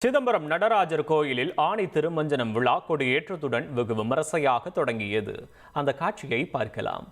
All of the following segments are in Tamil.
சிதம்பரம் நடராஜர் கோயிலில் ஆணி திருமஞ்சனம் விழா கொடியேற்றத்துடன் வெகு விமரிசையாக தொடங்கியது. அந்த காட்சியை பார்க்கலாம்.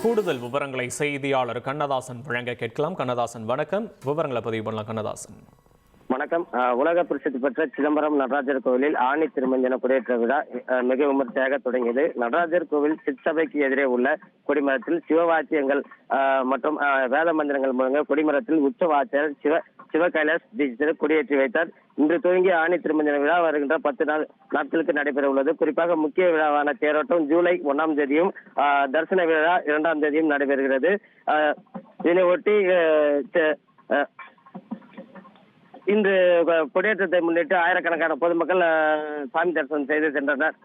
கூடுதல் விவரங்களை செய்தியாளர் கண்ணதாசன் வழங்க கேட்கலாம். கண்ணதாசன், வணக்கம். விவரங்களை பதிவு பண்ணலாம். கண்ணதாசன், வணக்கம். உலக பிரசித்தி பெற்ற சிதம்பரம் நடராஜர் கோவிலில் ஆணி திருமஞ்சன குடியேற்ற விழா மிக விமர்சையாக தொடங்கியது. நடராஜர் கோவில் சிற்சபைக்கு எதிரே உள்ள கொடிமரத்தில் சிவவாத்தியங்கள் மற்றும் வேத மந்திரங்கள் முழங்க கொடிமரத்தில் உச்சவாச்சர் சிவ கைலாஷ் தீட்சிதர் கொடியேற்றி வைத்தார். இன்று துவங்கிய ஆணி திருமஞ்சன விழா வருகின்ற 10 நாட்களுக்கு நடைபெற உள்ளது. குறிப்பாக முக்கிய விழாவான தேரோட்டம் ஜூலை 1ஆம் தேதியும் தரிசன விழா 2ஆம் தேதியும் நடைபெறுகிறது. இதனை ஒட்டி இன்று கொடியேற்றத்தை முன்னிட்டு ஆயிரக்கணக்கான பொதுமக்கள் சாமி தரிசனம் செய்து சென்றனர்.